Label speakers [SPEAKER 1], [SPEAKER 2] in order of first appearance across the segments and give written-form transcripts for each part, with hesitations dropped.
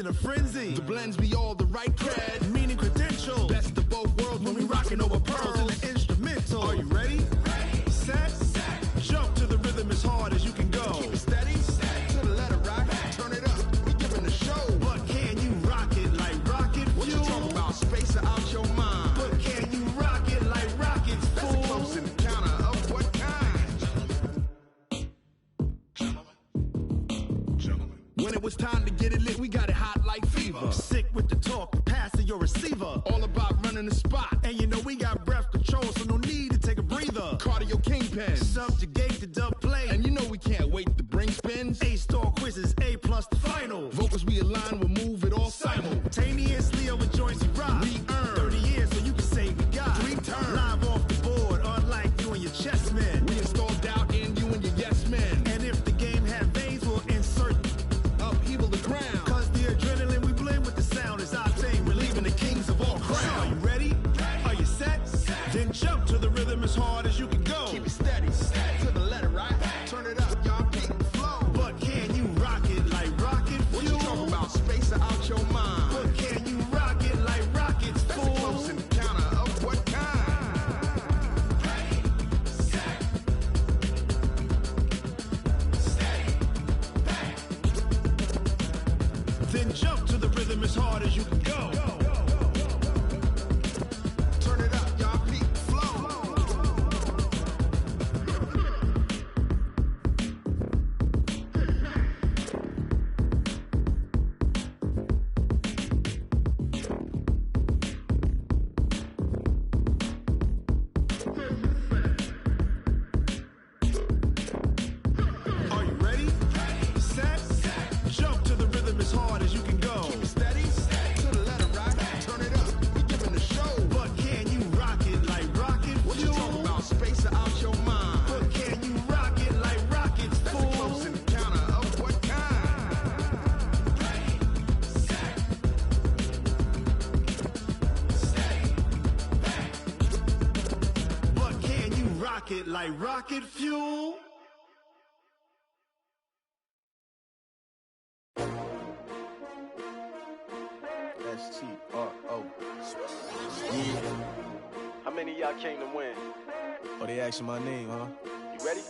[SPEAKER 1] in a frenzy.
[SPEAKER 2] The blends be all the right cred,
[SPEAKER 1] meaning credential.
[SPEAKER 2] best of both worlds when we rockin' over pearls.
[SPEAKER 1] In the instrumental.
[SPEAKER 2] Are you ready?
[SPEAKER 1] Set. Jump to the rhythm as hard as you can go.
[SPEAKER 2] Keep it steady, to the letter rock. Turn it up, we giving the show.
[SPEAKER 1] But can you rock it like rocket fuel?
[SPEAKER 2] What you talking about? Space out your mind.
[SPEAKER 1] But can you rock it like rockets,
[SPEAKER 2] That's
[SPEAKER 1] fool?
[SPEAKER 2] a close encounter of what kind? When it was time to get it lit, we got it hot like fever.
[SPEAKER 1] Sick with the talk, passing your receiver.
[SPEAKER 2] All about running the spot.
[SPEAKER 1] And you know we got breath control, so no need to take a breather.
[SPEAKER 2] Cardio kingpin.
[SPEAKER 1] Subjugate the dub play.
[SPEAKER 2] And you know we can't wait to bring spins.
[SPEAKER 1] A-star quizzes, A+ the final.
[SPEAKER 2] Vocals we align, we'll move it all
[SPEAKER 1] Simultaneously over joints we rock.
[SPEAKER 2] We earn
[SPEAKER 1] 30 years, so you can say we got
[SPEAKER 2] 3 turns.
[SPEAKER 1] live off the board, unlike you and your chess men.
[SPEAKER 2] We install doubt in you and your yes men.
[SPEAKER 1] And if the game had veins, we'll insert
[SPEAKER 2] Upheaval the crown.
[SPEAKER 1] Cause the adrenaline we blend with the sound is our thing, relieving the kings of all crowns. Are you ready? Are you set? Then jump to the rhythm as hard as you can go.
[SPEAKER 2] Keep it steady, to the letter right. Turn it up, y'all beat the flow.
[SPEAKER 1] But can you rock it like rocket fuel?
[SPEAKER 2] What you talking about? Space out your mind.
[SPEAKER 1] But can you rock it like rockets,
[SPEAKER 2] That's a
[SPEAKER 1] fool?
[SPEAKER 2] close encounter of what kind?
[SPEAKER 1] Then jump to the rhythm as hard as you can go.
[SPEAKER 2] Turn it up, y'all beat the flow.
[SPEAKER 1] Are you ready? Set. Jump to the rhythm as hard as you can go.
[SPEAKER 2] Keep it steady, to the letter right. Turn it up, we giving the show.
[SPEAKER 1] But can you rock it like rocket
[SPEAKER 2] What you
[SPEAKER 1] fuel?
[SPEAKER 2] talking about? Space out your mind.
[SPEAKER 1] But can you rock it like rockets,
[SPEAKER 2] That's a close
[SPEAKER 1] fool?
[SPEAKER 2] encounter of what kind?
[SPEAKER 1] But can you rock it like rocket fuel?
[SPEAKER 3] S-T-R-O. Yeah.
[SPEAKER 4] How many of y'all came to win?
[SPEAKER 3] Oh, they asking my name, huh?
[SPEAKER 4] You ready?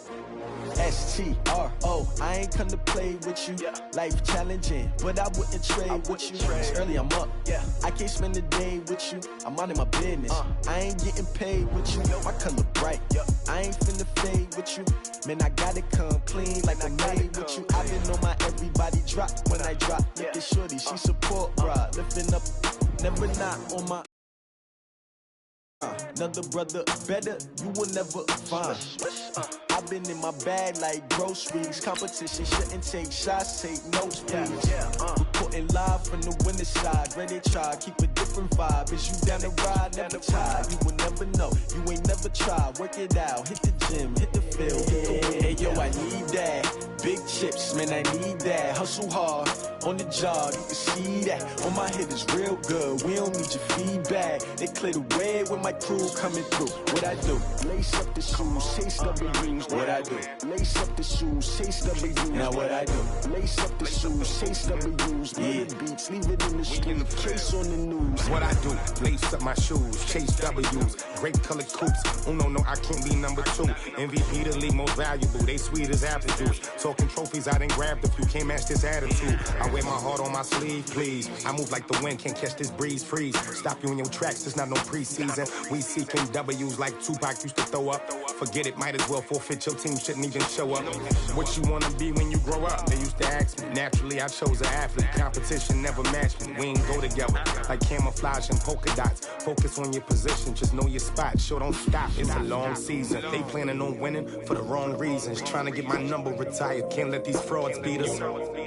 [SPEAKER 3] S-T-R-O. I ain't come to play with you.
[SPEAKER 4] Yeah.
[SPEAKER 3] Life challenging, but I wouldn't trade with
[SPEAKER 4] wouldn't
[SPEAKER 3] you.
[SPEAKER 4] trade.
[SPEAKER 3] It's early, I'm up.
[SPEAKER 4] Yeah.
[SPEAKER 3] I can't spend the day with you. I'm minding my business. I ain't getting paid with you. My color bright.
[SPEAKER 4] Yup.
[SPEAKER 3] I ain't finna fade with you. Man, I gotta come clean like I'm made with you. I've been on my everybody drop when I drop. Look at shorty, she support rod. Lifting up, never not on my. Another brother better, you will never find. I've been in my bag like groceries. Competition shouldn't take shots, take notes, please. Reporting live from the winter side. Ready to try, keep a different vibe. Is you down the ride, never tired. You will never know, you ain't never tried. Work it out, hit the gym, hit the field, hit the wheel. Hey yo, I need that. Big chips, man, I need that. Hustle hard, on the job, you can see that. On my head is real good, we don't need your feedback. They clear the way with my crew coming through. What I do? Lace up the shoes, chase W's. What I do? Lace up the shoes, chase W's. Now what I do? Lace up the shoes, chase W's. Yeah. Beats, leave it in the street, case on the news.
[SPEAKER 5] What I do, lace up my shoes, chase W's, grape colored coops. Oh no, I can't be number 2. MVP the league most valuable, they sweet as apple juice. Talking trophies, I done grabbed a few, can't match this attitude. I wear my heart on my sleeve, please. I move like the wind, can't catch this breeze, freeze. Stop you in your tracks, it's not no preseason. We seeking W's like Tupac used to throw up. Forget it, might as well forfeit, your team shouldn't even show up. What you wanna be when you grow up? They used to ask me, naturally I chose an athlete. Competition never matched me, we ain't go together. Like camouflage and polka dots. Focus on your position, just know your spot. Sure, don't stop, it's a long season. They planning on winning for the wrong reasons. Trying to get my number retired, can't let these frauds beat us.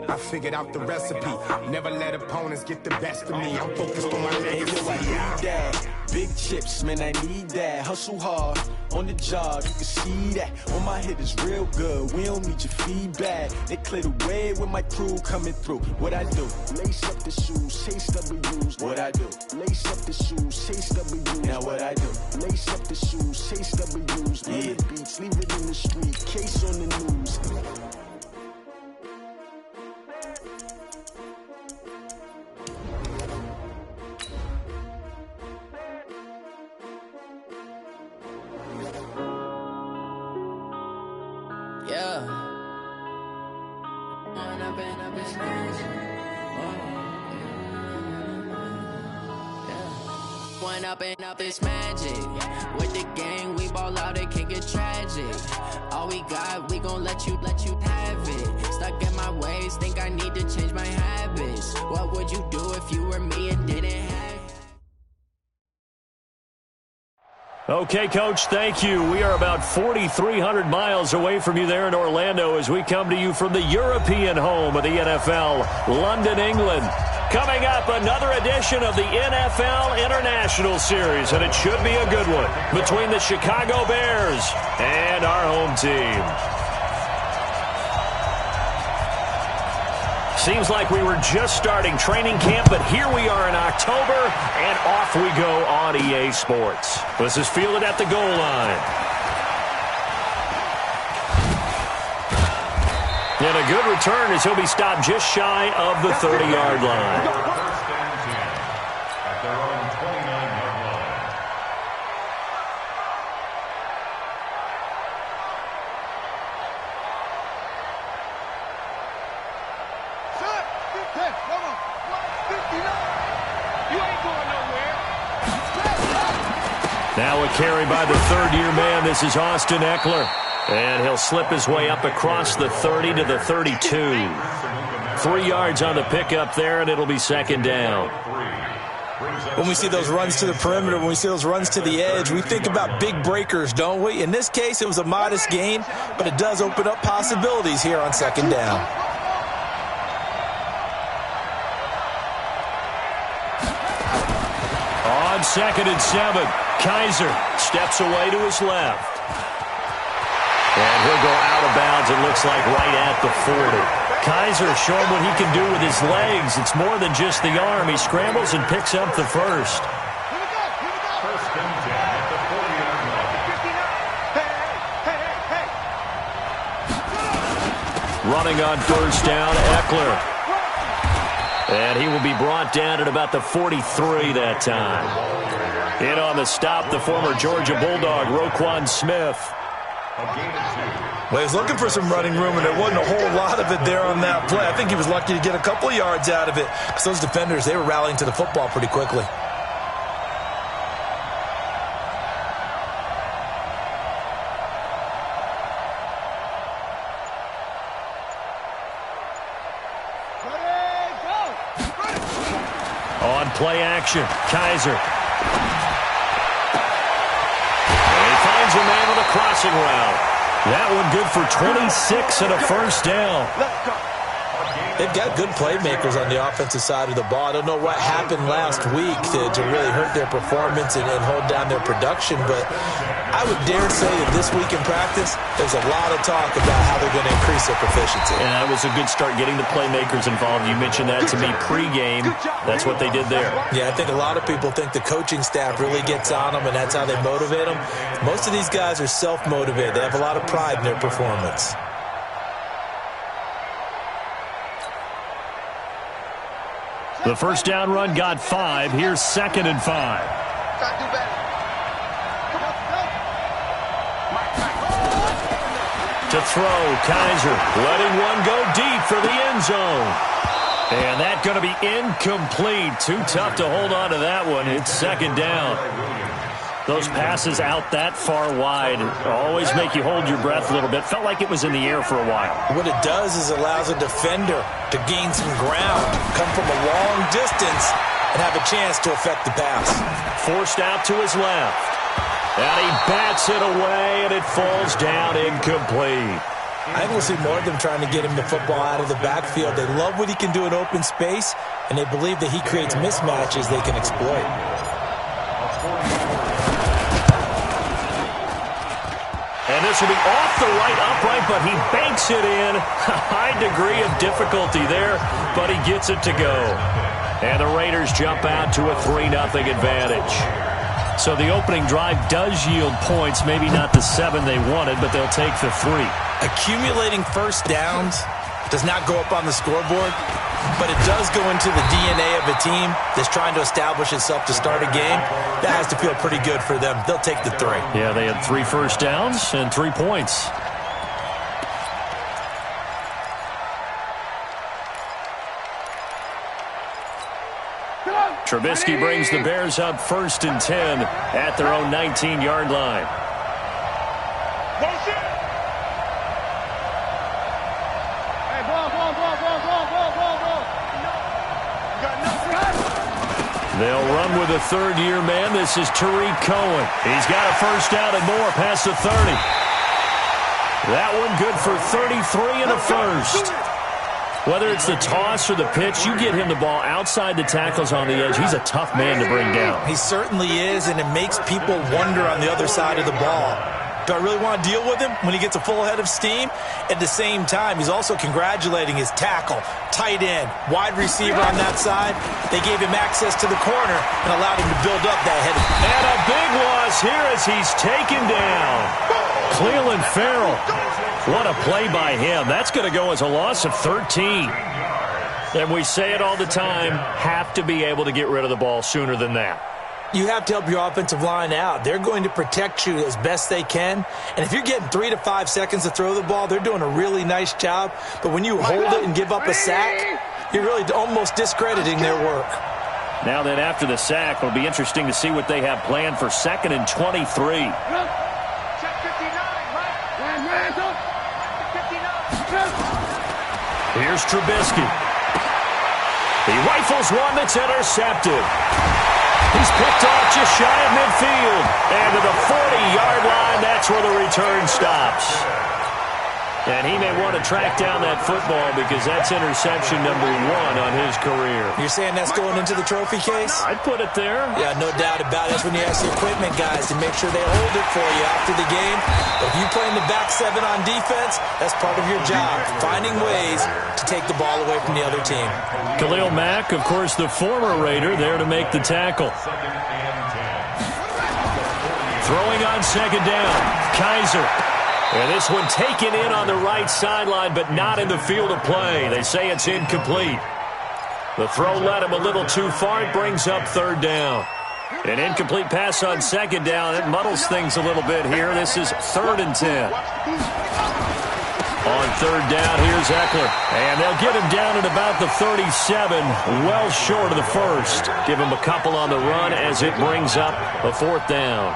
[SPEAKER 5] I figured out the recipe, never let opponents get the best of me. I'm focused on my legacy.
[SPEAKER 3] Hey, yo, I need that. Big chips, man, I need that. Hustle hard, on the job, you can see that. On my head is real good, we don't need your feedback. They clear the way with my crew coming through. What I do? Lace up the shoes, chase W's. What I do? Lace up the shoes, chase W's. Now what I do? Lace up the shoes, chase W's. Yeah. Beats, leave it in the street, case on the news.
[SPEAKER 6] Up it's magic. With the gang, we ball out, it can get tragic. All we got, we gon' let you have it. Stuck in my ways, think I need to change my habits. What would you do if you were me and didn't have it?
[SPEAKER 7] Okay, Coach, thank you. We are about 4,300 miles away from you there in Orlando as we come to you from the European home of the NFL, London, England. Coming up, another edition of the NFL International Series, and it should be a good one between the Chicago Bears and our home team. Seems like we were just starting training camp, but here we are in October, and off we go on EA Sports. This is fielded at the goal line. And a good return as he'll be stopped just shy of the 30-yard line.
[SPEAKER 8] First and 10 at their own 29-yard line.
[SPEAKER 2] Shut! 10, come on. 59. You ain't going nowhere.
[SPEAKER 7] Now a carry by the third-year man. This is Austin Eckler. And he'll slip his way up across the 30 to the 32. 3 yards on the pickup there, and it'll be second down.
[SPEAKER 9] When we see those runs to the perimeter, when we see those runs to the edge, we think about big breakers, don't we? In this case, it was a modest gain, but it does open up possibilities here on second down.
[SPEAKER 7] On 2nd and 7, Kaiser steps away to his left. And he'll go out of bounds, it looks like, right at the 40. Kaiser showing what he can do with his legs. It's more than just the arm. He scrambles and picks up the first.
[SPEAKER 8] First and 10 at the 40-yard line.
[SPEAKER 7] Running on first down, Eckler. And he will be brought down at about the 43 that time. In on the stop, the former Georgia Bulldog, Roquan Smith.
[SPEAKER 9] Well, he was looking for some running room, and there wasn't a whole lot of it there on that play. I think he was lucky to get a couple of yards out of it because those defenders, they were rallying to the football pretty quickly.
[SPEAKER 7] On play action, Kaiser. A man with a crossing route. That one good for 26 and a first down.
[SPEAKER 9] They've got good playmakers on the offensive side of the ball. I don't know what happened last week to really hurt their performance and hold down their production, but I would dare say that this week in practice, there's a lot of talk about how they're going to increase their proficiency.
[SPEAKER 7] And that was a good start getting the playmakers involved. You mentioned that to me pregame. That's what they did there.
[SPEAKER 9] Yeah, I think a lot of people think the coaching staff really gets on them, and that's how they motivate them. Most of these guys are self-motivated. They have a lot of pride in their performance.
[SPEAKER 7] The first down run got 5. Here's 2nd and 5. To throw, Kaiser letting one go deep for the end zone. And that's going to be incomplete. Too tough to hold on to that one. It's second down. Those passes out that far wide always make you hold your breath a little bit. Felt like it was in the air for a while.
[SPEAKER 9] What it does is allows a defender to gain some ground, come from a long distance, and have a chance to affect the pass.
[SPEAKER 7] Forced out to his left. And he bats it away, and it falls down incomplete.
[SPEAKER 9] I think we'll see more of them trying to get him the football out of the backfield. They love what he can do in open space, and they believe that he creates mismatches they can exploit.
[SPEAKER 7] And this will be off the right upright, but he banks it in. A high degree of difficulty there, but he gets it to go. And the Raiders jump out to a 3-0 advantage. So the opening drive does yield points, maybe not the 7 they wanted, but they'll take the 3.
[SPEAKER 9] Accumulating first downs does not go up on the scoreboard, but it does go into the DNA of a team that's trying to establish itself to start a game. That has to feel pretty good for them. They'll take the 3.
[SPEAKER 7] Yeah, they had 3 first downs and 3 points. Trubisky brings the Bears up 1st and 10 at their own 19-yard line. They'll run with a third-year man. This is Tariq Cohen. He's got a first down and more past the 30. That one good for 33 and a first. Whether it's the toss or the pitch, you get him the ball outside the tackles on the edge. He's a tough man to bring down.
[SPEAKER 9] He certainly is, and it makes people wonder on the other side of the ball. Do I really want to deal with him when he gets a full head of steam? At the same time, he's also congratulating his tackle, tight end, wide receiver on that side. They gave him access to the corner and allowed him to build up that head.
[SPEAKER 7] And a big loss here as he's taken down. Cleveland Farrell. What a play by him. That's going to go as a loss of 13. And we say it all the time, have to be able to get rid of the ball sooner than that.
[SPEAKER 9] You have to help your offensive line out. They're going to protect you as best they can. And if you're getting 3 to 5 seconds to throw the ball, they're doing a really nice job. But when you hold it and give up a sack, you're really almost discrediting their work.
[SPEAKER 7] Now then, after the sack, it'll be interesting to see what they have planned for 2nd and 23. Here's Trubisky. He rifles one that's intercepted. He's picked off just shy of midfield. And to the 40-yard line, that's where the return stops. And he may want to track down that football because that's interception number 1 on his career.
[SPEAKER 9] You're saying that's going into the trophy case?
[SPEAKER 7] I'd put it there.
[SPEAKER 9] Yeah, no doubt about it. That's when you ask the equipment guys to make sure they hold it for you after the game. But if you play in the back 7 on defense, that's part of your job, finding ways to take the ball away from the other team.
[SPEAKER 7] Khalil Mack, of course, the former Raider, there to make the tackle. Throwing on 2nd down, Kaiser. And this one taken in on the right sideline, but not in the field of play. They say it's incomplete. The throw led him a little too far. It brings up 3rd down. An incomplete pass on 2nd down. It muddles things a little bit here. This is 3rd and 10. On 3rd down, here's Eckler. And they'll get him down at about the 37, well short of the first. Give him a couple on the run as it brings up a 4th down.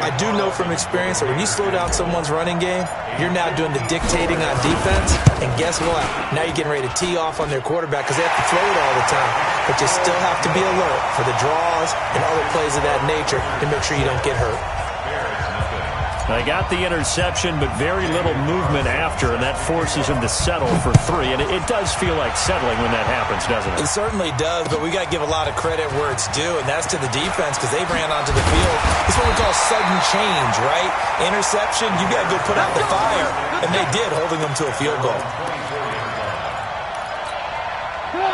[SPEAKER 9] I do know from experience that when you slow down someone's running game, you're now doing the dictating on defense. And guess what? Now you're getting ready to tee off on their quarterback because they have to throw it all the time. But you still have to be alert for the draws and other plays of that nature to make sure you don't get hurt.
[SPEAKER 7] They got the interception, but very little movement after, and that forces him to settle for 3. And it does feel like settling when that happens, doesn't it?
[SPEAKER 9] It certainly does, but we got to give a lot of credit where it's due, and that's to the defense because they ran onto the field. It's what we call sudden change, right? Interception, you got to go put out the fire, and they did, holding them to a field goal.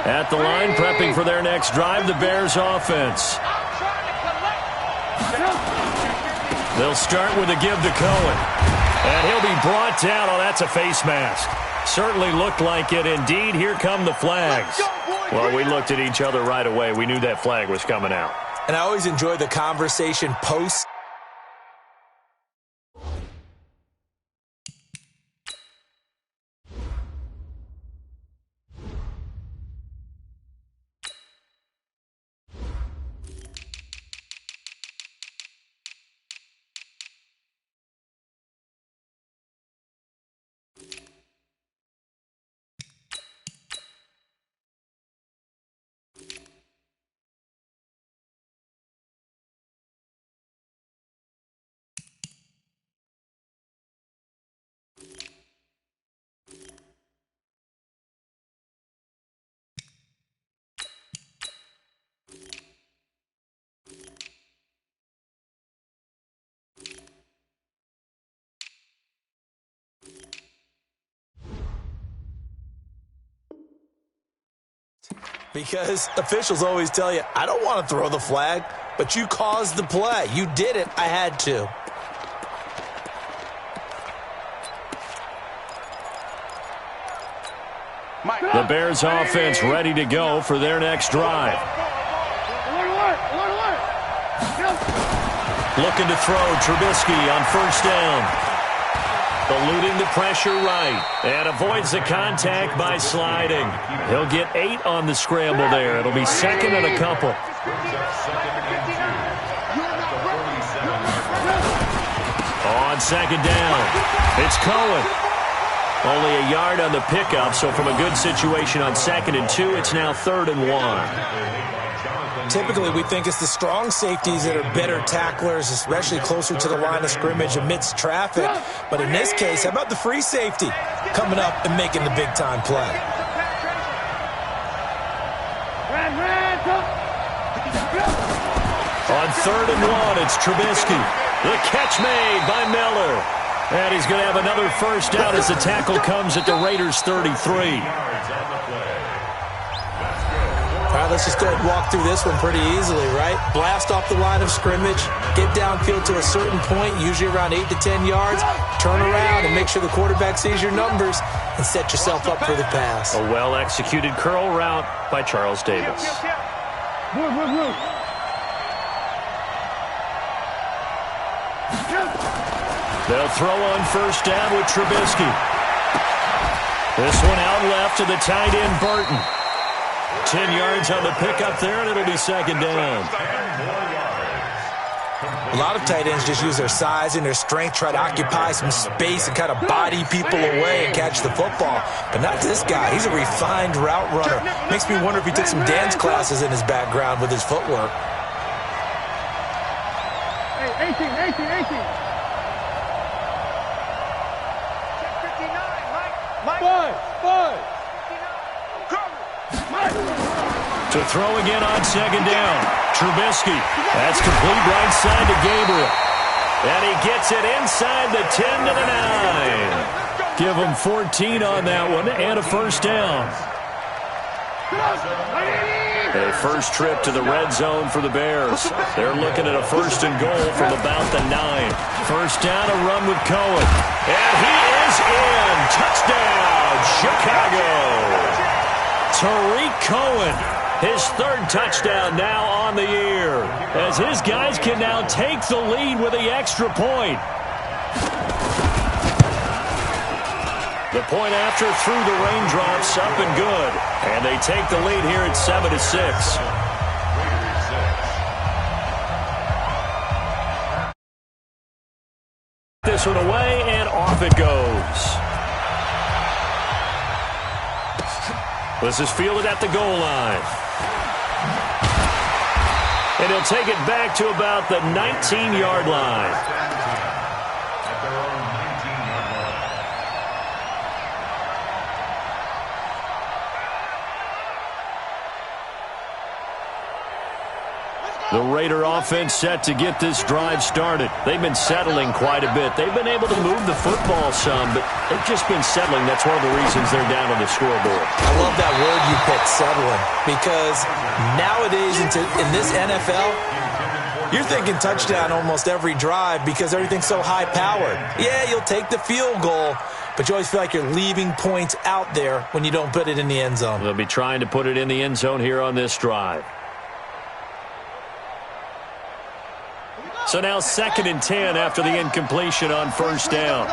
[SPEAKER 7] At the line, prepping for their next drive, the Bears offense. They'll start with a give to Cohen. And he'll be brought down. Oh, that's a face mask. Certainly looked like it. Indeed, here come the flags. Well, we looked at each other right away. We knew that flag was coming out.
[SPEAKER 9] And I always enjoy the conversation post. Because officials always tell you, I don't want to throw the flag, but you caused the play. You did it. I had to.
[SPEAKER 7] The Bears offense ready to go for their next drive. Looking to throw Trubisky on 1st down. eluding the pressure right, and avoids the contact by sliding. He'll get 8 on the scramble there. It'll be second and a couple. On second down, it's Cohen. Only a yard on the pickup, so from a good situation on 2nd and 2, it's now 3rd and 1.
[SPEAKER 9] Typically, we think it's the strong safeties that are better tacklers, especially closer to the line of scrimmage amidst traffic. But in this case, how about the free safety coming up and making the big-time play?
[SPEAKER 7] On 3rd and 1, it's Trubisky. The catch made by Miller. And he's going to have another first down as the tackle comes at the Raiders' 33.
[SPEAKER 9] All right, let's just go ahead and walk through this one pretty easily, right? Blast off the line of scrimmage, get downfield to a certain point, usually around 8 to 10 yards, turn around and make sure the quarterback sees your numbers and set yourself up for the pass.
[SPEAKER 7] A well-executed curl route by Charles Davis. They'll throw on first down with Trubisky. This one out left to the tight end, Burton. 10 yards on the pickup there, and it'll be second down.
[SPEAKER 9] A lot of tight ends just use their size and their strength, try to occupy some space and kind of body people away and catch the football. But not this guy. He's a refined route runner. Makes me wonder if he took some dance classes in his background with his footwork.
[SPEAKER 10] Hey, 18.
[SPEAKER 7] To throw again on second down. Trubisky. That's complete right side to Gabriel. And he gets it inside the 10 to the 9. Give him 14 on that one and a first down. A first trip to the red zone for the Bears. They're looking at a 1st and goal from about the 9. First down, a run with Cohen. And he is in. Touchdown, Chicago. Tariq Cohen, his 3rd touchdown now on the year, as his guys can now take the lead with the extra point. The point after through the raindrops, up and good. And they take the lead here at 7-6. This one away, and off it goes. This is fielded at the goal line. And he'll take it back to about the 19-yard line.
[SPEAKER 8] At their own 19-yard line.
[SPEAKER 7] The Raider offense set to get this drive started. They've been settling quite a bit. They've been able to move the football some, but they've just been settling. That's one of the reasons they're down on the scoreboard.
[SPEAKER 9] I love that word you picked, settling, because nowadays in this NFL, you're thinking touchdown almost every drive because everything's so high-powered. Yeah, you'll take the field goal, but you always feel like you're leaving points out there when you don't put it in the end zone.
[SPEAKER 7] They'll be trying to put it in the end zone here on this drive. So now 2nd and 10 after the incompletion on first down.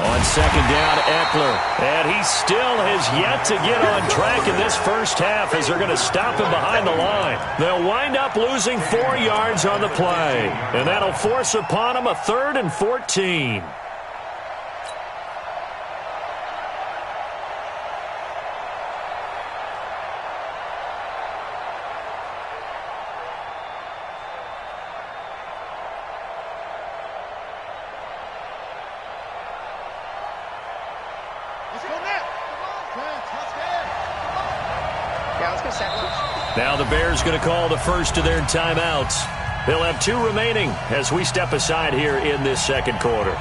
[SPEAKER 7] On second down, Eckler. And he still has yet to get on track in this first half as they're going to stop him behind the line. They'll wind up losing 4 yards on the play. And that'll force upon him a 3rd and 14. Now the Bears going to call the first of their timeouts. They'll have 2 remaining as we step aside here in this second quarter.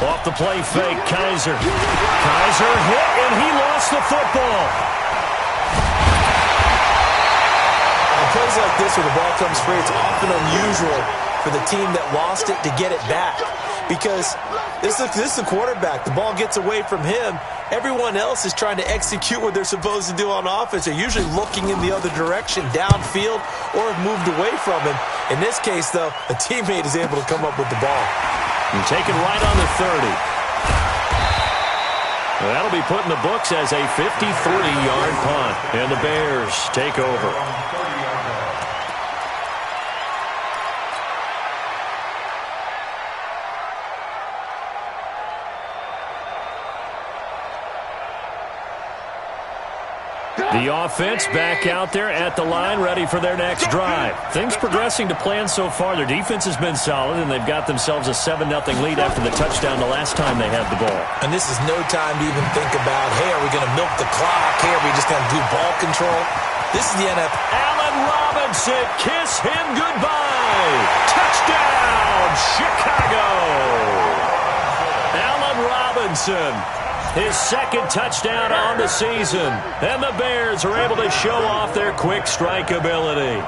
[SPEAKER 7] Off the play fake, Kaiser. Kaiser hit, and he lost the football.
[SPEAKER 9] plays like this where the ball comes free, it's often unusual for the team that lost it to get it back. Because this is the quarterback. The ball gets away from him. Everyone else is trying to execute what they're supposed to do on offense. They're usually looking in the other direction, downfield, or have moved away from him. In this case, though, a teammate is able to come up with the ball.
[SPEAKER 7] And taken right on the 30. Well, that'll be put in the books as a 53-yard punt. And the Bears take over. The offense back out there at the line, ready for their next drive. Things progressing to plan so far. Their defense has been solid, and they've got themselves a 7-0 lead after the touchdown the last time they had the ball.
[SPEAKER 9] And this is no time to even think about, hey, are we going to milk the clock? Hey, are we just going to do ball control? This is the NFL.
[SPEAKER 7] Allen Robinson, kiss him goodbye. Touchdown, Chicago. Allen Robinson. His second touchdown on the season. And the Bears are able to show off their quick strike ability.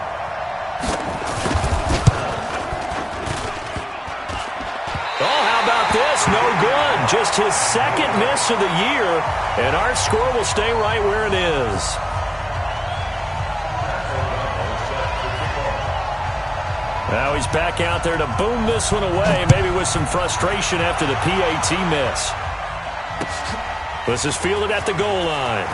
[SPEAKER 7] Oh, how about this? No good. Just his second miss of the year. And our score will stay right where it is. Now he's back out there to boom this one away, maybe with some frustration after the PAT miss. This is fielded at the goal line.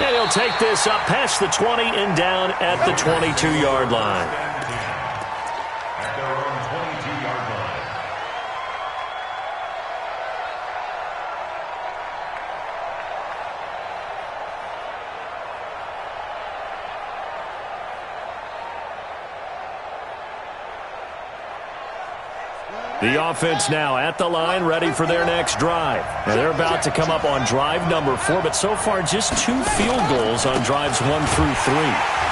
[SPEAKER 7] And he'll take this up past the 20 and down at the 22-yard line.
[SPEAKER 8] At their own 22-yard line.
[SPEAKER 7] The offense now at the line, ready for their next drive. Now they're about to come up on drive number 4, but so far just 2 field goals on drives 1 through 3.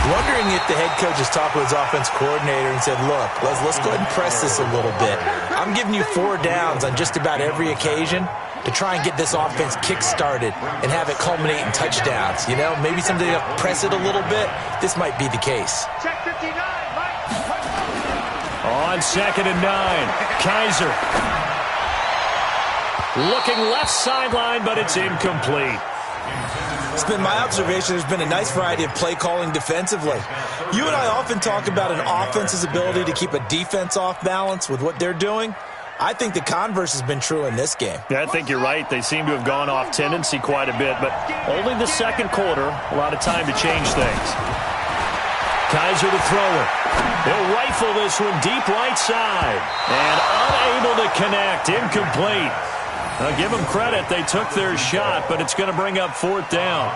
[SPEAKER 9] Wondering if the head coach has talked with his offense coordinator and said, look, let's go ahead and press this a little bit. I'm giving you 4 downs on just about every occasion to try and get this offense kick-started and have it culminate in touchdowns. You know, maybe something to press it a little bit. This might be the case.
[SPEAKER 10] Check 59, Mike.
[SPEAKER 7] On 2nd and 9, Kaiser. Looking left sideline, but it's incomplete.
[SPEAKER 9] It's been my observation there's been a nice variety of play calling defensively. You and I often talk about an offense's ability to keep a defense off balance with what they're doing. I think the converse has been true in this game.
[SPEAKER 7] Yeah, I think you're right. They seem to have gone off tendency quite a bit, but only the second quarter, a lot of time to change things. Kaiser to throw it. He'll rifle this one deep right side. And unable to connect. Incomplete. I'll give them credit. They took their shot, but it's going to bring up 4th down.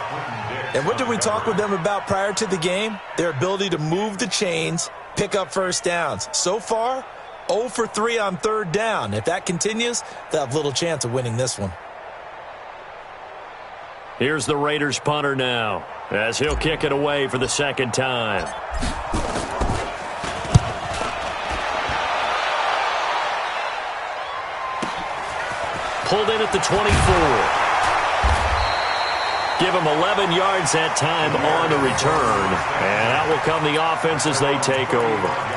[SPEAKER 9] And what did we talk with them about prior to the game? Their ability to move the chains, pick up first downs. So far, 0 for 3 on 3rd down. If that continues, they'll have little chance of winning this one.
[SPEAKER 7] Here's the Raiders punter now, as he'll kick it away for the 2nd time. Pulled in at the 24. Give him 11 yards that time on the return. And out will come the offense as they take over.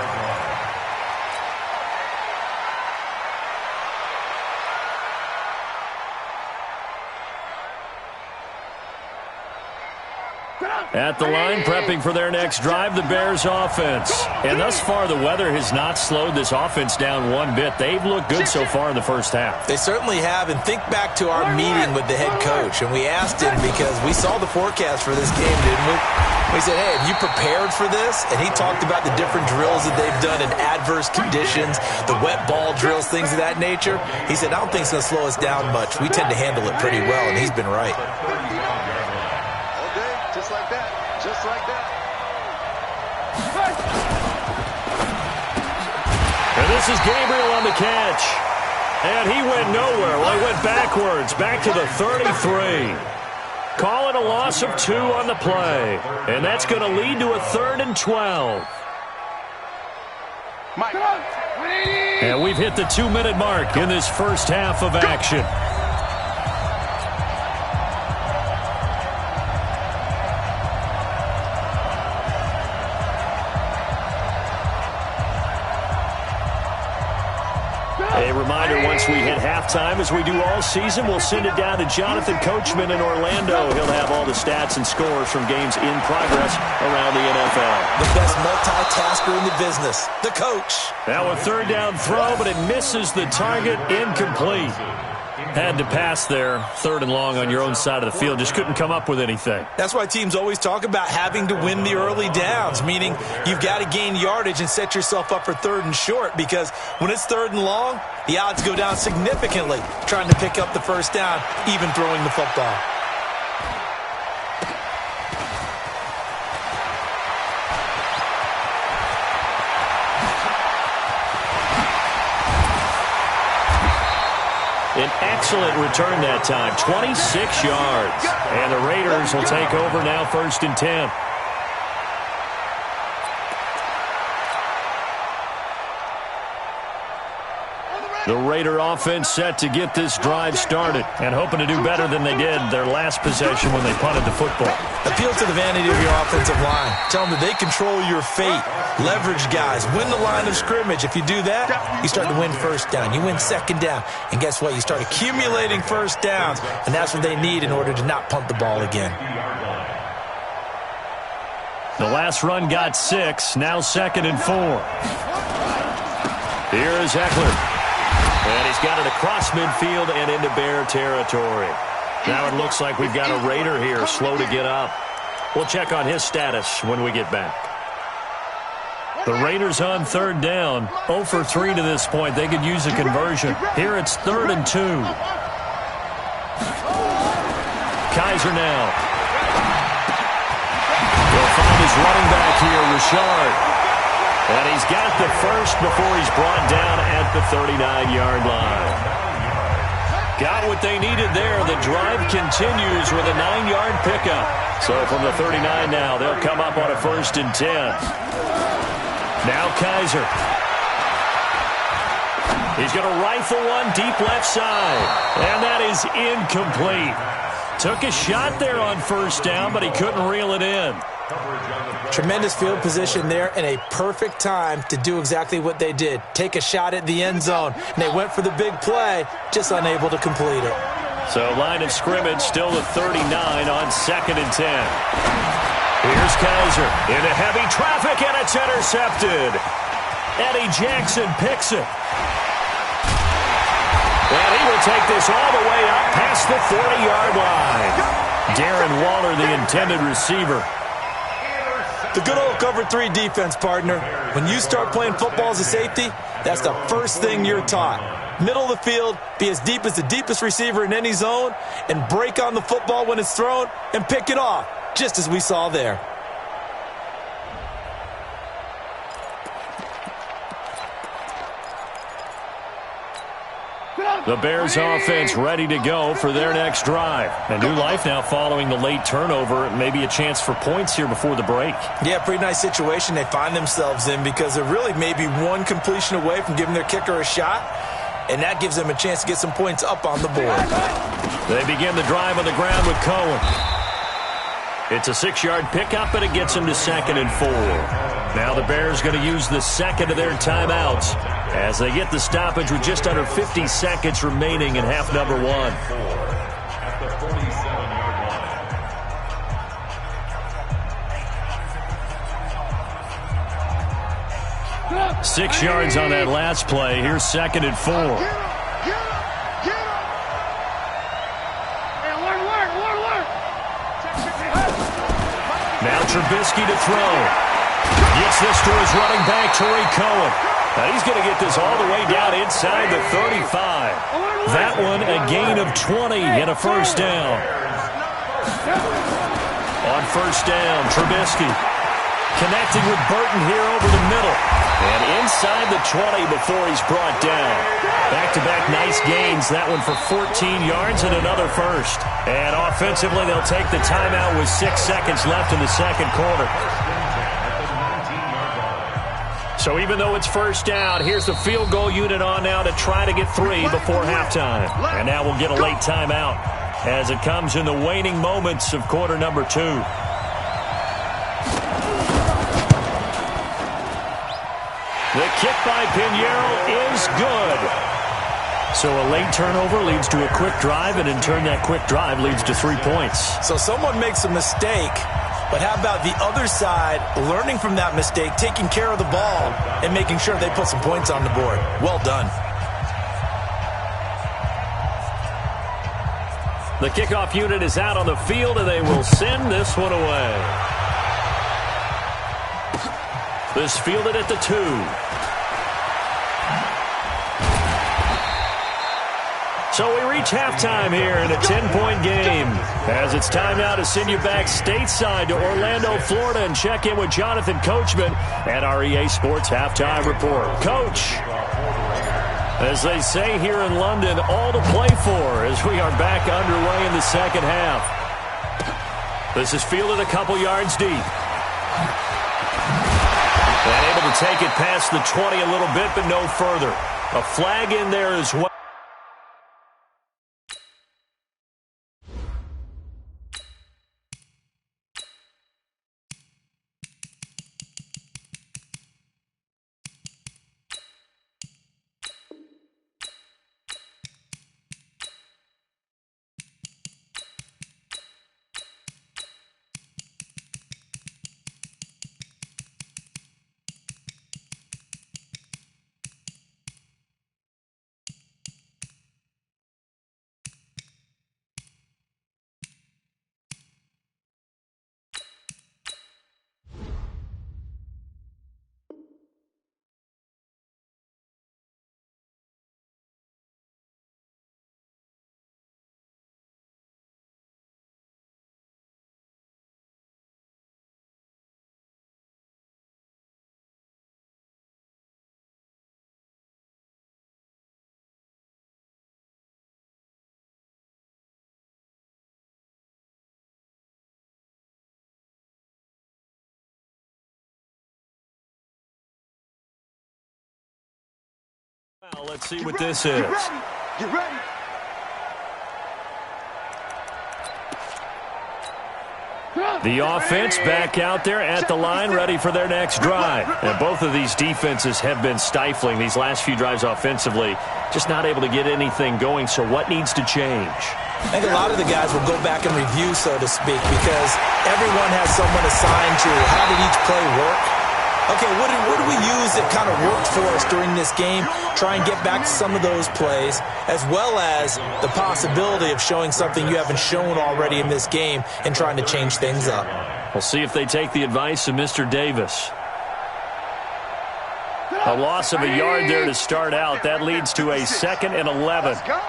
[SPEAKER 7] At the line, prepping for their next drive, the Bears offense. And thus far, the weather has not slowed this offense down one bit. They've looked good so far in the first half.
[SPEAKER 9] They certainly have. And think back to our meeting with the head coach. And we asked him because we saw the forecast for this game, didn't we? We said, hey, have you prepared for this? And he talked about the different drills that they've done in adverse conditions, the wet ball drills, things of that nature. He said, I don't think it's going to slow us down much. We tend to handle it pretty well, and he's been right.
[SPEAKER 2] Just like that. Just like that.
[SPEAKER 7] And this is Gabriel on the catch. And he went nowhere. Well, he went backwards, back to the 33. Call it a loss of 2 on the play. And that's going to lead to a 3rd and 12. And we've hit the 2-minute mark in this first half of action. A reminder, once we hit halftime, as we do all season, we'll send it down to Jonathan Coachman in Orlando. He'll have all the stats and scores from games in progress around the NFL.
[SPEAKER 9] The best multitasker in the business, the coach.
[SPEAKER 7] Now a third down throw, but it misses the target, incomplete. Had to pass there, third and long on your own side of the field. Just couldn't come up with anything.
[SPEAKER 9] That's why teams always talk about having to win the early downs, meaning you've got to gain yardage and set yourself up for third and short, because when it's third and long, the odds go down significantly trying to pick up the first down, even throwing the football.
[SPEAKER 7] An excellent return that time, 26 yards. And the Raiders will take over now, 1st and 10. The Raider offense set to get this drive started and hoping to do better than they did their last possession when they punted the football.
[SPEAKER 9] Appeal to the vanity of your offensive line. Tell them that they control your fate. Leverage guys. Win the line of scrimmage. If you do that, you start to win first down. You win second down. And guess what? You start accumulating first downs. And that's what they need in order to not punt the ball again.
[SPEAKER 7] The last run got 6. Now 2nd and 4. Here is Eckler. And he's got it across midfield and into Bear territory. Now it looks like we've got a Raider here, slow to get up. We'll check on his status when we get back. The Raiders on third down, 0 for 3 to this point. They could use a conversion. Here it's 3rd and 2. Kaiser now. He'll find his running back here, Richard. And he's got the first before he's brought down at the 39-yard line. Got what they needed there. The drive continues with a 9-yard pickup. So from the 39 now, they'll come up on a 1st and 10. Now Kaiser. He's going to rifle one deep left side. And that is incomplete. Took a shot there on 1st down, but he couldn't reel it in.
[SPEAKER 9] Tremendous field position there and a perfect time to do exactly what they did. Take a shot at the end zone. And they went for the big play, just unable to complete it.
[SPEAKER 7] So line of scrimmage still the 39 on 2nd and 10. Here's Kaiser into heavy traffic, and it's intercepted. Eddie Jackson picks it. And he will take this all the way up past the 40-yard line. Darren Waller, the intended receiver.
[SPEAKER 9] The good old cover 3 defense, partner. When you start playing football as a safety, that's the first thing you're taught. Middle of the field, be as deep as the deepest receiver in any zone, and break on the football when it's thrown and pick it off, just as we saw there.
[SPEAKER 7] The Bears offense ready to go for their next drive. A new life now following the late turnover. Maybe a chance for points here before the break.
[SPEAKER 9] Yeah, pretty nice situation they find themselves in, because they're really maybe one completion away from giving their kicker a shot, and that gives them a chance to get some points up on the board.
[SPEAKER 7] They begin the drive on the ground with Cohen. It's a 6-yard pickup, and it gets them to 2nd and 4. Now the Bears going to use the second of their timeouts as they get the stoppage with just under 50 seconds remaining in half number 1.
[SPEAKER 8] At the 47-yard line.
[SPEAKER 7] 6 yards on that last play. Here's 2nd and 4. Now Trubisky to throw. Gets this to his running back, Tariq Cohen. Now he's going to get this all the way down inside the 35. That one a gain of 20 and a 1st down. On 1st down, Trubisky connecting with Burton here over the middle. And inside the 20 before he's brought down. Back-to-back nice gains. That one for 14 yards and another 1st. And offensively, they'll take the timeout with 6 seconds left in the second quarter. So even though it's 1st down, here's the field goal unit on now to try to get 3 before halftime. And now we'll get a late timeout as it comes in the waning moments of quarter number 2. The kick by Pinheiro is good. So a late turnover leads to a quick drive, and in turn that quick drive leads to 3 points.
[SPEAKER 9] So someone makes a mistake, but how about the other side learning from that mistake, taking care of the ball, and making sure they put some points on the board? Well done.
[SPEAKER 7] The kickoff unit is out on the field, and they will send this one away. This fielded at the 2. So we reach halftime here in a 10-point game. As it's time now to send you back stateside to Orlando, Florida, and check in with Jonathan Coachman at our EA Sports Halftime Report. Coach, as they say here in London, all to play for as we are back underway in the second half. This is fielded a couple yards deep. And able to take it past the 20 a little bit, but no further. A flag in there as well. Well, let's see what this is.
[SPEAKER 2] Get ready.
[SPEAKER 7] The offense back out there at the line, ready for their next drive. And both of these defenses have been stifling these last few drives offensively, just not able to get anything going. So what needs to change?
[SPEAKER 9] I think a lot of the guys will go back and review, so to speak, because everyone has someone assigned to how did each play work. Okay, what do we use that kind of worked for us during this game? Try and get back to some of those plays, as well as the possibility of showing something you haven't shown already in this game and trying to change things up.
[SPEAKER 7] We'll see if they take the advice of Mr. Davis. A loss of a yard there to start out. That leads to a 2nd and 11.
[SPEAKER 2] Let's go.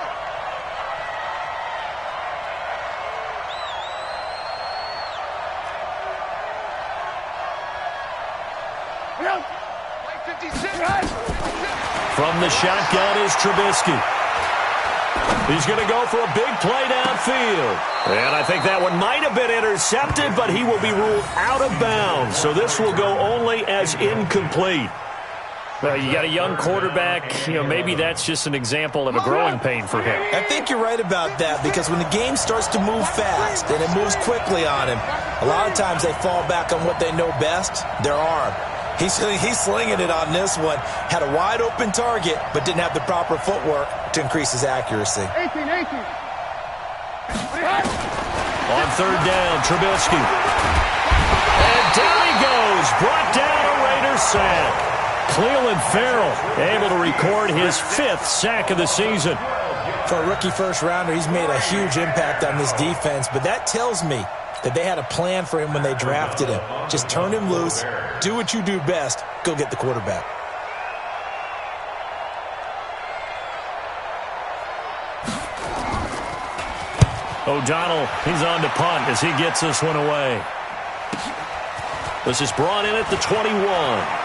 [SPEAKER 7] From the shotgun is Trubisky. He's going to go for a big play downfield. And I think that one might have been intercepted, but he will be ruled out of bounds. So this will go only as incomplete. Well, you got a young quarterback. You know, maybe that's just an example of a growing pain for him.
[SPEAKER 9] I think you're right about that, because when the game starts to move fast and it moves quickly on him, a lot of times they fall back on what they know best, their arm. He's slinging it on this one. Had a wide-open target, but didn't have the proper footwork to increase his accuracy.
[SPEAKER 10] 18.
[SPEAKER 7] On 3rd down, Trubisky. And down he goes. Brought down a Raider sack. Cleveland Farrell able to record his 5th sack of the season.
[SPEAKER 9] For a rookie first-rounder, he's made a huge impact on this defense, but that tells me that they had a plan for him when they drafted him. Just turn him loose, do what you do best, go get the quarterback.
[SPEAKER 7] O'Donnell, he's on to punt as he gets this one away. This is brought in at the 21.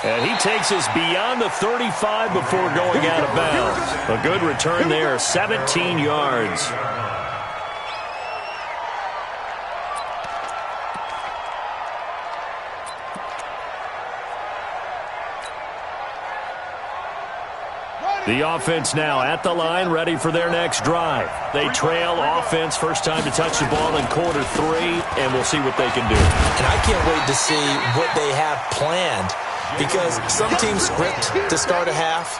[SPEAKER 7] And he takes us beyond the 35 before going out of bounds. A good return there, 17 yards. The offense now at the line, ready for their next drive. They trail offense, first time to touch the ball in quarter 3, and we'll see what they can do.
[SPEAKER 9] And I can't wait to see what they have planned because some teams script to start a half.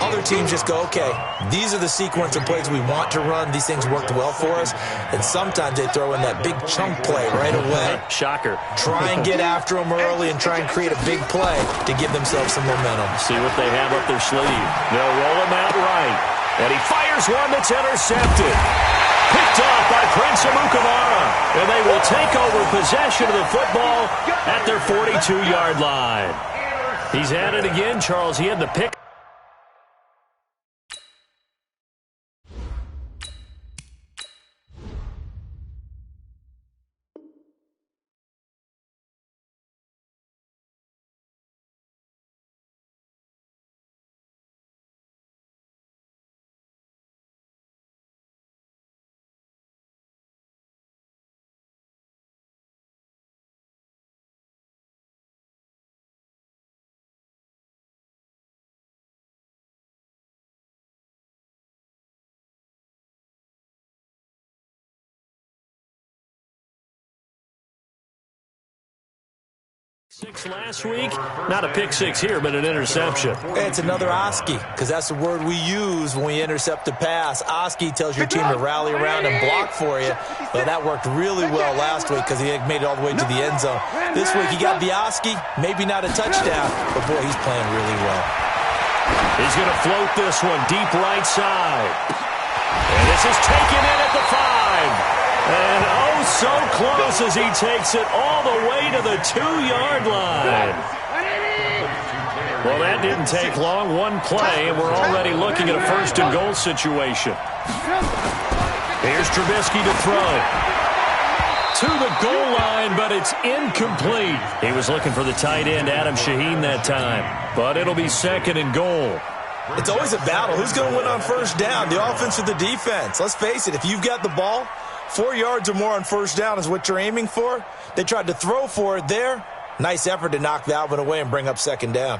[SPEAKER 9] Other teams just go, okay, these are the sequence of plays we want to run. These things worked well for us. And sometimes they throw in that big chunk play right away.
[SPEAKER 7] Shocker.
[SPEAKER 9] Try and get after them early and try and create a big play to give themselves some momentum.
[SPEAKER 7] See what they have up their sleeve. They'll roll him out right. And he fires one that's intercepted. Picked off by Prince Amukamara. And they will take over possession of the football at their 42-yard line. He's at it again, Charles. He had the pick. Six last week, not a pick six here, but an interception.
[SPEAKER 9] It's another Oski, because that's the word we use when we intercept a pass. Oski tells your team to rally around and block for you. But that worked really well last week because he made it all the way to the end zone. This week he got the Oski, maybe not a touchdown, but boy, he's playing really well.
[SPEAKER 7] He's going to float this one deep right side. And this is taken in at the 5. And oh, so close as he takes it all the way to the 2-yard line. Well, that didn't take long. One play, and we're already looking at a first-and-goal situation. Here's Trubisky to throw. To the goal line, but it's incomplete. He was looking for the tight end, Adam Shaheen, that time. But it'll be second and goal.
[SPEAKER 9] It's always a battle. Who's going to win on first down, the offense or the defense? Let's face it, if you've got the ball, 4 yards or more on first down is what you're aiming for. They tried to throw for it there. Nice effort to knock that one away and bring up second down.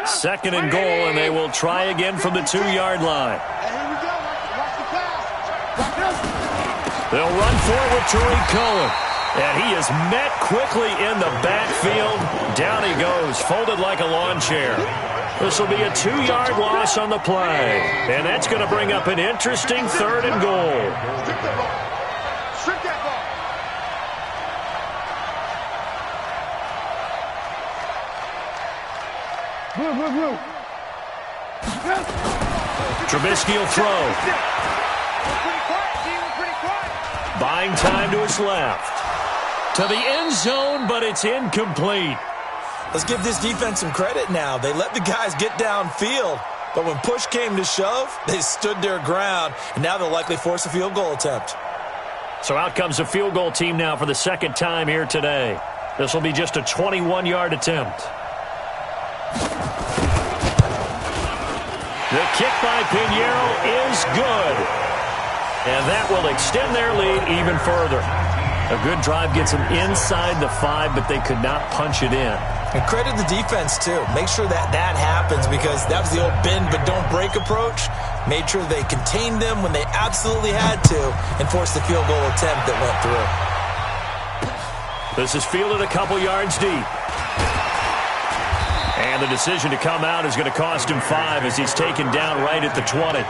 [SPEAKER 7] Second and goal, and they will try again from the 2-yard line. They'll run forward with Tariq Cohen. And he is met quickly in the backfield. Down he goes, folded like a lawn chair. This will be a 2-yard loss on the play. And that's going to bring up an interesting third and goal.
[SPEAKER 10] Strip that ball. Blue.
[SPEAKER 7] Trubisky will throw. Buying time to his left. To the end zone, but it's incomplete.
[SPEAKER 9] Let's give this defense some credit now. They let the guys get downfield, but when push came to shove, they stood their ground, and now they'll likely force a field goal attempt.
[SPEAKER 7] So out comes the field goal team now for the second time here today. This will be just a 21-yard attempt. The kick by Pinheiro is good. And that will extend their lead even further. A good drive gets them inside the 5, but they could not punch it in.
[SPEAKER 9] And credit the defense, too. Make sure that happens because that was the old bend but don't break approach. Made sure they contained them when they absolutely had to and forced the field goal attempt that went through.
[SPEAKER 7] This is fielded a couple yards deep. And the decision to come out is going to cost him 5 as he's taken down right at the 20.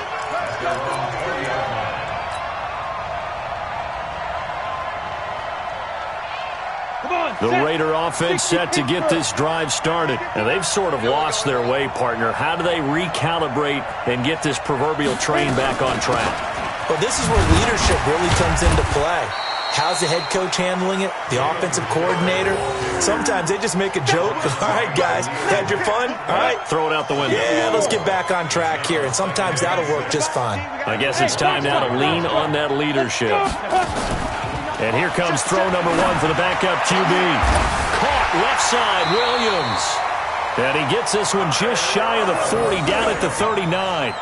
[SPEAKER 7] The Raider offense set to get this drive started. And they've sort of lost their way, partner. How do they recalibrate and get this proverbial train back on track?
[SPEAKER 9] Well, this is where leadership really comes into play. How's the head coach handling it? The offensive coordinator? Sometimes they just make a joke. All right, guys, had your fun? All right.
[SPEAKER 7] Throw it out the window.
[SPEAKER 9] Yeah, let's get back on track here. And sometimes that'll work just fine.
[SPEAKER 7] I guess it's time now to lean on that leadership. And here comes throw number 1 for the backup QB. Caught left side, Williams. And he gets this one just shy of the 40, down at the 39.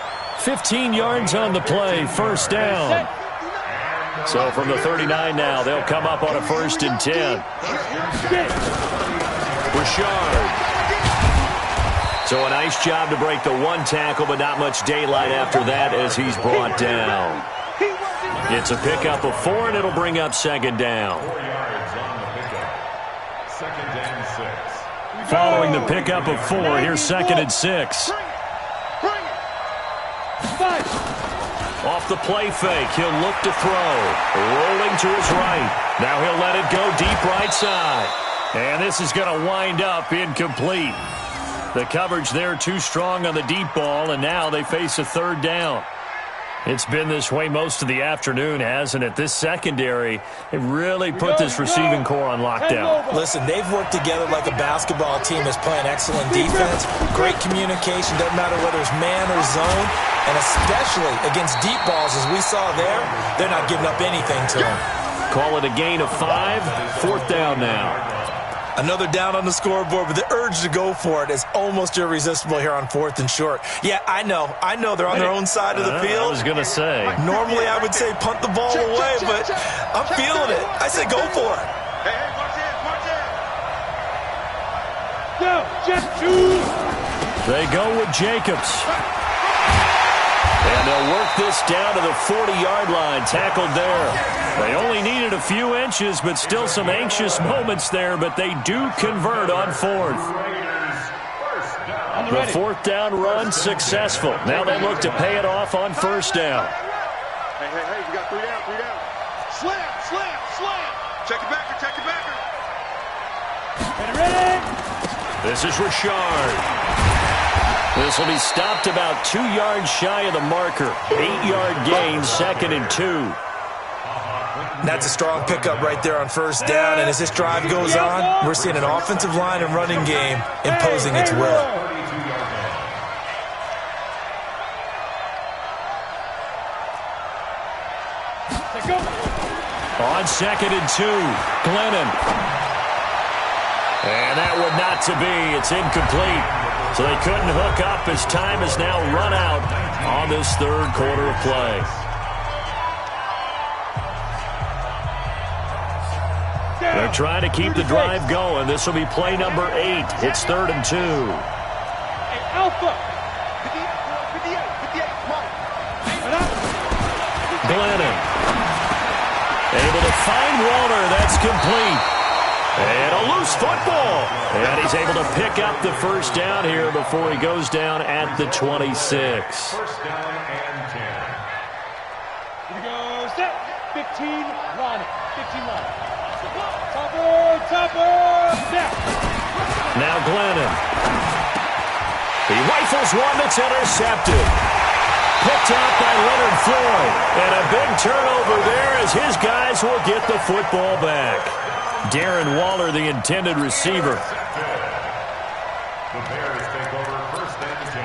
[SPEAKER 7] 15 yards on the play, first down. So from the 39 now, they'll come up on a 1st and 10. Richard. So a nice job to break the 1 tackle, but not much daylight after that as he's brought down. It's a pickup of 4, and it'll bring up second down.
[SPEAKER 8] 4 yards on the pickup. Second and 6.
[SPEAKER 7] Following the pickup of 4, here's second and 6. Off the play fake, he'll look to throw. Rolling to his right. Now he'll let it go deep right side. And this is going to wind up incomplete. The coverage there too strong on the deep ball, and now they face a third down. It's been this way most of the afternoon, hasn't it? This secondary, it really put this receiving core on lockdown.
[SPEAKER 9] Listen, they've worked together like a basketball team that's playing excellent defense. Great communication, doesn't matter whether it's man or zone. And especially against deep balls, as we saw there, they're not giving up anything to them.
[SPEAKER 7] Call it a gain of 5, fourth down now.
[SPEAKER 9] Another down on the scoreboard, but the urge to go for it is almost irresistible here on 4th and short. Yeah, I know they're on their own side of the field.
[SPEAKER 7] I was going to say.
[SPEAKER 9] Normally I would say punt the ball away, but I'm feeling it. I say go for it.
[SPEAKER 10] Hey, watch it.
[SPEAKER 7] They go with Jacobs. And they'll work this down to the 40-yard line, tackled there. They only needed a few inches, but still some anxious moments there, but they do convert on 4th. The 4th down run successful. Now they look to pay it off on 1st down.
[SPEAKER 10] Hey, we got 3 down. Slam. Check it backer.
[SPEAKER 7] This is Richard. This will be stopped about 2 yards shy of the marker. 8-yard gain, 2nd and 2.
[SPEAKER 9] That's a strong pickup right there on 1st down, and as this drive goes on, we're seeing an offensive line and running game imposing its will.
[SPEAKER 7] On 2nd and 2, Glennon. And that would not to be. It's incomplete. So they couldn't hook up as time has now run out on this third quarter of play. They're trying to keep the drive going. This will be play number 8. It's 3rd and 2.
[SPEAKER 10] Alpha.
[SPEAKER 7] Glennon. Able to find Walter. That's complete. And a loose football. And he's able to pick up the 1st down here before he goes down at the 26.
[SPEAKER 8] 1st down and 10.
[SPEAKER 10] Here we go. Set. 15. Line. Topper. Snap.
[SPEAKER 7] Now Glennon. He rifles one that's intercepted. Picked out by Leonard Floyd. And a big turnover there as his guys will get the football back. Darren Waller, the intended receiver.
[SPEAKER 8] The Bears take over 1st and 10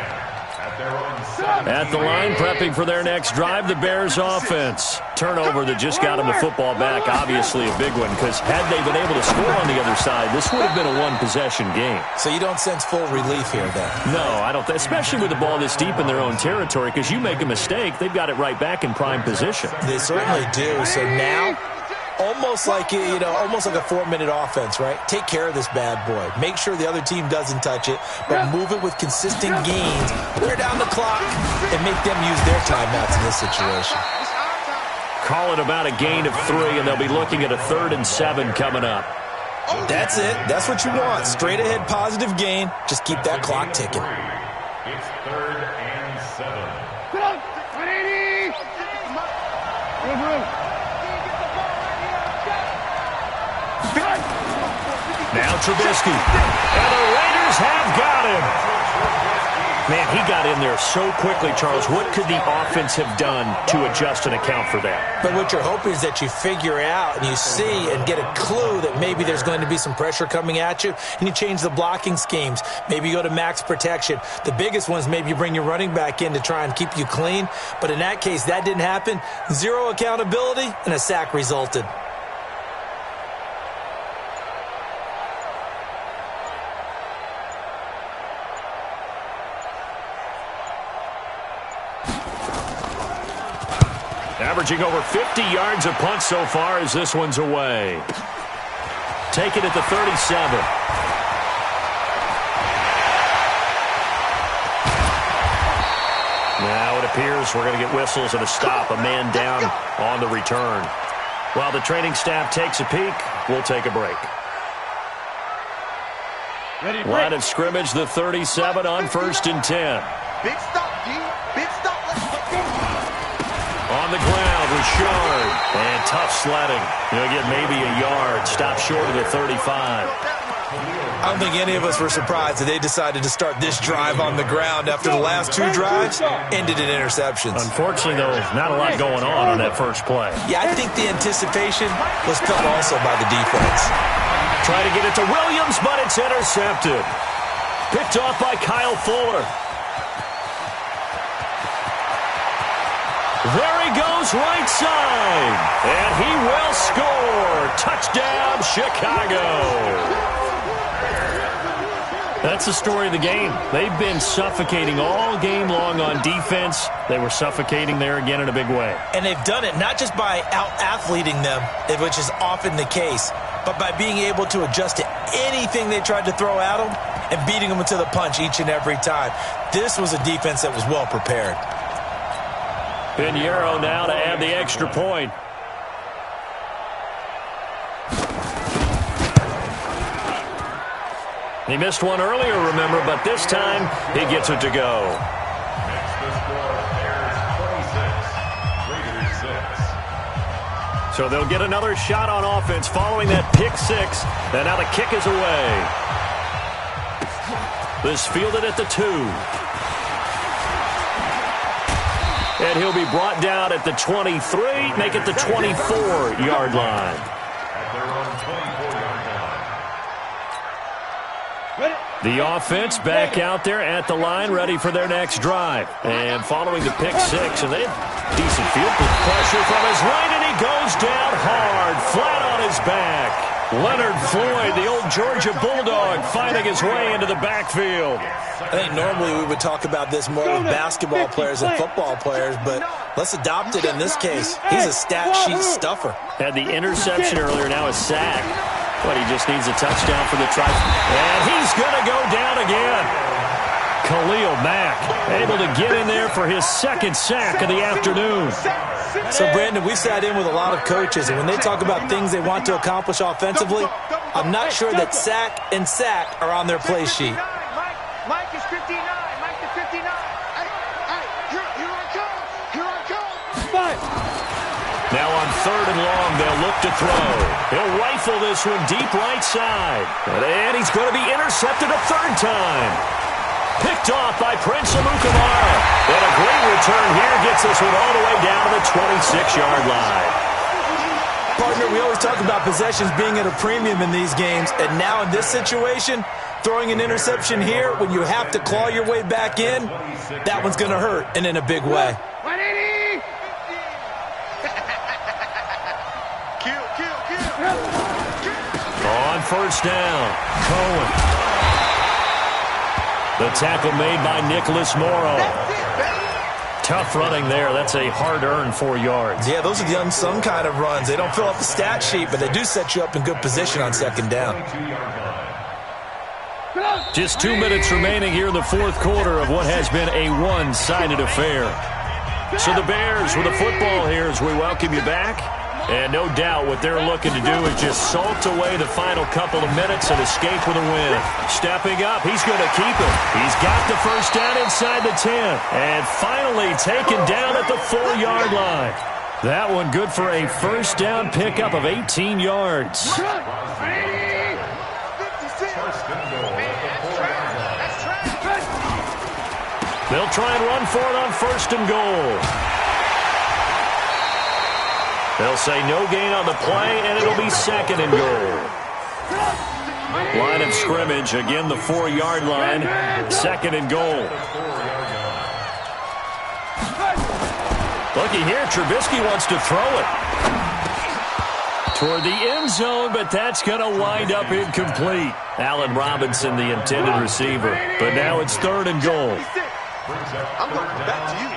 [SPEAKER 8] at their own 7.
[SPEAKER 7] At the line, prepping for their next drive, the Bears offense. Turnover that just got them the football back, obviously a big one, because had they been able to score on the other side, this would have been a one-possession game.
[SPEAKER 9] So you don't sense full relief here, then?
[SPEAKER 7] No, I don't. Especially with the ball this deep in their own territory, because you make a mistake, they've got it right back in prime position.
[SPEAKER 9] They certainly do. So now, almost like a 4-minute offense, right? Take care of this bad boy. Make sure the other team doesn't touch it, but move it with consistent gains. Wear down the clock and make them use their timeouts in this situation.
[SPEAKER 7] Call it about a gain of 3, and they'll be looking at a 3rd and 7 coming up.
[SPEAKER 9] That's it. That's what you want. Straight ahead positive gain. Just keep that clock ticking.
[SPEAKER 8] It's 3rd and 7.
[SPEAKER 10] Put on. 180.
[SPEAKER 7] Now Trubisky. And the Raiders have got him. Man, he got in there so quickly, Charles. What could the offense have done to adjust and account for that?
[SPEAKER 9] But what you're hoping is that you figure out and you see and get a clue that maybe there's going to be some pressure coming at you, and you change the blocking schemes. Maybe you go to max protection. The biggest one is maybe you bring your running back in to try and keep you clean. But in that case, that didn't happen. Zero accountability, and a sack resulted.
[SPEAKER 7] Averaging over 50 yards a punt so far as this one's away. Taken at the 37. Now it appears we're going to get whistles and a stop, a man down on the return. While the training staff takes a peek, we'll take a break. Line of scrimmage, the 37 on 1st and 10.
[SPEAKER 2] Big stop, D. Big stop. Let's go.
[SPEAKER 7] On the ground, Richard. And tough sledding. He'll get maybe a yard. Stop short of the 35.
[SPEAKER 9] I don't think any of us were surprised that they decided to start this drive on the ground after the last 2 drives ended in interceptions.
[SPEAKER 7] Unfortunately, though, not a lot going on that first play.
[SPEAKER 9] Yeah, I think the anticipation was felt also by the defense.
[SPEAKER 7] Try to get it to Williams, but it's intercepted. Picked off by Kyle Fuller. There he goes, right side. And he will score. Touchdown, Chicago. That's the story of the game. They've been suffocating all game long on defense. They were suffocating there again in a big way.
[SPEAKER 9] And they've done it not just by out-athleting them, which is often the case, but by being able to adjust to anything they tried to throw at them and beating them to the punch each and every time. This was a defense that was well prepared.
[SPEAKER 7] Pinheiro now to add the extra point. He missed one earlier, remember, but this time he gets it to go.
[SPEAKER 8] Next to score, Bears 26, Raiders 6.
[SPEAKER 7] So they'll get another shot on offense following that pick 6. And now the kick is away. This fielded at the 2. And he'll be brought down at the 23, make it the 24-yard line.
[SPEAKER 8] At their own 24-yard line.
[SPEAKER 7] The offense back out there at the line, ready for their next drive. And following the pick 6, and they have decent field pressure from his right, and he goes down hard, flat on his back. Leonard Floyd, the old Georgia Bulldog, finding his way into the backfield.
[SPEAKER 9] I think normally we would talk about this more with basketball players and football players, but let's adopt it in this case. He's a stat sheet stuffer.
[SPEAKER 7] Had the interception earlier, now a sack. But he just needs a touchdown for the try. And he's going to go down again. Khalil Mack able to get in there for his 2nd sack of the afternoon.
[SPEAKER 9] So, Brandon, we sat in with a lot of coaches, and when they talk about things they want to accomplish offensively, I'm not sure that sack and sack are on their play sheet.
[SPEAKER 2] Mike is 59. Mike is 59. Hey, here I come. Here I come.
[SPEAKER 7] Now on 3rd and long, they'll look to throw. He'll rifle this one deep right side. And he's going to be intercepted a 3rd time. Picked off by Prince Amukamara. And a great return here gets this one all the way down to the 26-yard line.
[SPEAKER 9] Partner, we always talk about possessions being at a premium in these games. And now in this situation, throwing an interception here when you have to claw your way back in, that one's going to hurt, and in a big way.
[SPEAKER 2] 180.
[SPEAKER 7] On 1st down, Cohen. The tackle made by Nicholas Morrow. Tough running there. That's a hard-earned 4 yards.
[SPEAKER 9] Yeah, those are the unsung kind of runs. They don't fill up the stat sheet, but they do set you up in good position on 2nd down.
[SPEAKER 7] Just 2 minutes remaining here in the 4th quarter of what has been a one-sided affair. So the Bears with the football here as we welcome you back. And no doubt what they're looking to do is just salt away the final couple of minutes and escape with a win. Stepping up, he's going to keep it. He's got the 1st down inside the 10. And finally taken down at the 4-yard line. That one good for a 1st down pickup of 18 yards. They'll try and run for it on 1st and goal. They'll say no gain on the play, and it'll be 2nd and goal. Line of scrimmage, again the 4-yard line, 2nd and goal. Looky here, Trubisky wants to throw it toward the end zone, but that's going to wind up incomplete. Allen Robinson, the intended receiver, but now it's 3rd and goal.
[SPEAKER 2] I'm going back to you.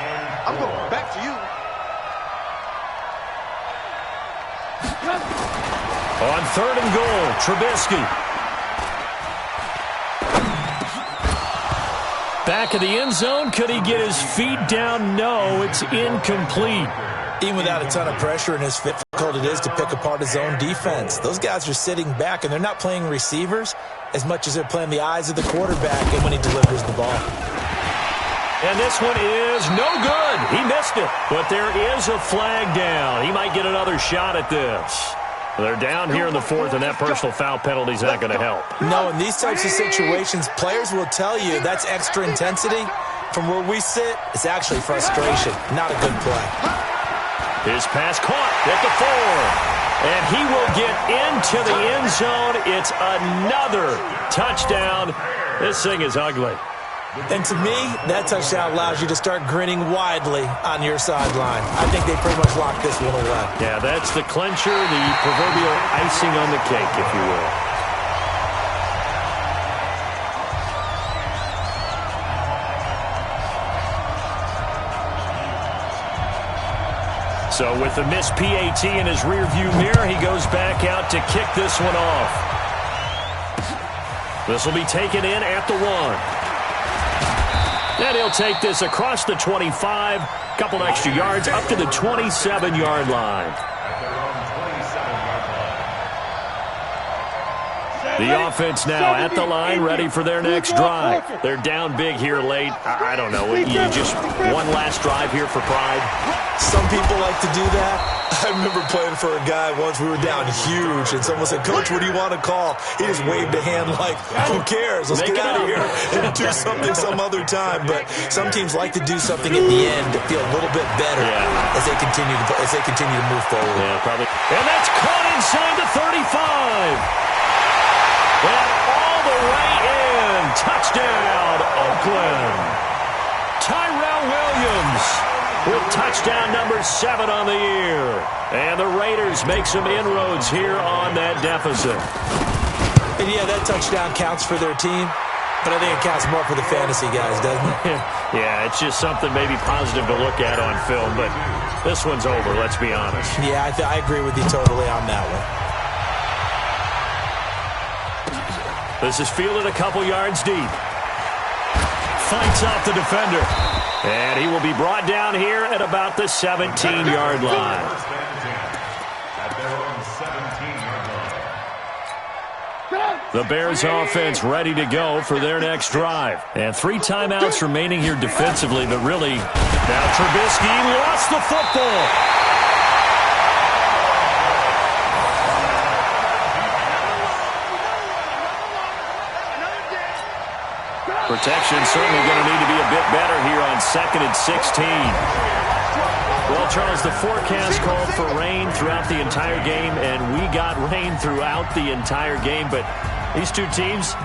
[SPEAKER 2] I'm going back to you.
[SPEAKER 7] On 3rd and goal, Trubisky. Back of the end zone. Could he get his feet down? No, it's incomplete.
[SPEAKER 9] Even without a ton of pressure and as difficult it is to pick apart his own defense, those guys are sitting back, and they're not playing receivers as much as they're playing the eyes of the quarterback and when he delivers the ball.
[SPEAKER 7] And this one is no good. He missed it. But there is a flag down. He might get another shot at this. They're down here in the fourth, and that personal foul penalty is not going to help.
[SPEAKER 9] No, in these types of situations, players will tell you that's extra intensity. From where we sit, it's actually frustration, not a good play.
[SPEAKER 7] His pass caught at the 4. And he will get into the end zone. It's another touchdown. This thing is ugly.
[SPEAKER 9] And to me, that touchdown allows you to start grinning widely on your sideline. I think they pretty much locked this one away.
[SPEAKER 7] Yeah, that's the clincher, the proverbial icing on the cake, if you will. So with the missed PAT in his rearview mirror, he goes back out to kick this one off. This will be taken in at the 1. And he'll take this across the 25, couple extra yards, up to the 27-yard line. The offense now at the line, ready for their next drive. They're down big here late. I don't know. You just one last drive here for pride.
[SPEAKER 9] Some people like to do that. I remember playing for a guy once. We were down huge, and someone said, "Coach, what do you want to call?" He just waved a hand like, "Who cares? Let's get out of here and do something some other time." But some teams like to do something at the end to feel a little bit better as they continue to move forward.
[SPEAKER 7] Yeah, probably. And that's caught inside the 35. And all the way in. Touchdown, Oakland. Tyrell Williams with touchdown number 7 on the year. And the Raiders make some inroads here on that deficit.
[SPEAKER 9] And yeah, that touchdown counts for their team, but I think it counts more for the fantasy guys, doesn't it?
[SPEAKER 7] Yeah, it's just something maybe positive to look at on film, but this one's over, let's be honest.
[SPEAKER 9] Yeah, I agree with you totally on that one.
[SPEAKER 7] This is fielded a couple yards deep. Fights off the defender. And he will be brought down here at about the 17-yard line. The Bears offense ready to go for their next drive. And 3 timeouts remaining here defensively, but really, now Trubisky lost the football. Protection certainly going to need to be a bit better here on 2nd and 16. Well, Charles, the forecast called for rain throughout the entire game, and we got rain throughout the entire game. But these two teams,